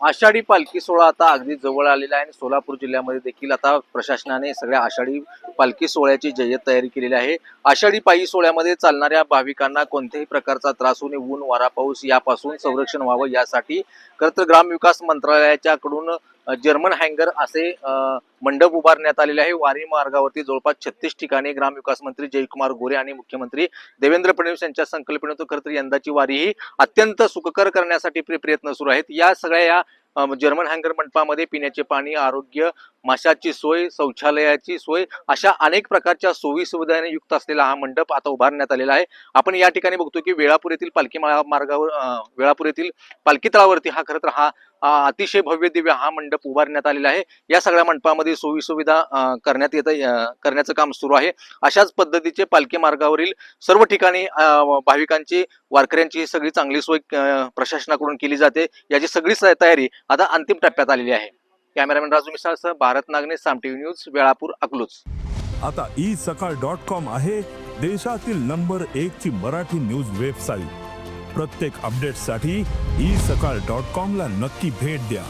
आषाढी पालखी सोहळा आता अगदी जवळ आलेला आहे आणि सोलापूर जिल्ह्यामध्ये देखील आता प्रशासनाने सगळ्या आषाढी पालखी सोहळ्याची जय्यत तयारी केलेली आहे। आषाढी पायी सोहळ्यामध्ये चालणाऱ्या भाविकांना कोणत्याही प्रकारचा त्रास होऊ नये, ऊन वारा पाऊस यापासून संरक्षण व्हावं यासाठी खरं तर ग्रामविकास मंत्रालयाच्याकडून जर्मन हँगर असे मंडप उभारण्यात आलेले आहे। वारी मार्गावरती जवळपास 36 ठिकाणी ग्रामविकास मंत्री जयकुमार गोरे आणि मुख्यमंत्री देवेंद्र फडणवीस यांच्या संकल्पनेतून खरं तर यंदाची वारी ही अत्यंत सुखकर करण्यासाठी प्रयत्न सुरू आहेत। या सगळ्या जर्मन हँगर मंडपामध्ये पिण्याचे पाणी, आरोग्य, माशाची सोय, शौचालयाची सोय अशा अनेक प्रकारच्या सोयी सुविधांनी युक्त असलेला हा मंडप आता उभारण्यात आलेला आहे। आपण या ठिकाणी बघतो की वेळापूर येथील पालखी मार्गावर वेळापूर येथील पालखी तळावरती हा खरं तर हा अतिशय भव्य दिव्य हा मंडप उभारण्यात आलेला आहे। या सगळ्या मंडपामध्ये सोयी सुविधा करण्याचं काम सुरू आहे। अशाच पद्धतीचे पालखी मार्गावरील सर्व ठिकाणी भाविकांची वारकऱ्यांची सगळी चांगली सोय प्रशासनाकडून केली जाते। याची सगळी तयारी आता अंतिम टप्प्यात आलेली आहे। कॅमेरामॅन राजू मिसाळसह भारत नागने, साम टीव्ही न्यूज, वेळापूर, अकलूज। आता isakal.com आहे देशातील नंबर 1 ची मराठी न्यूज वेबसाईट। प्रत्येक अपडेटसाठी isakal.com ला नक्की भेट द्या।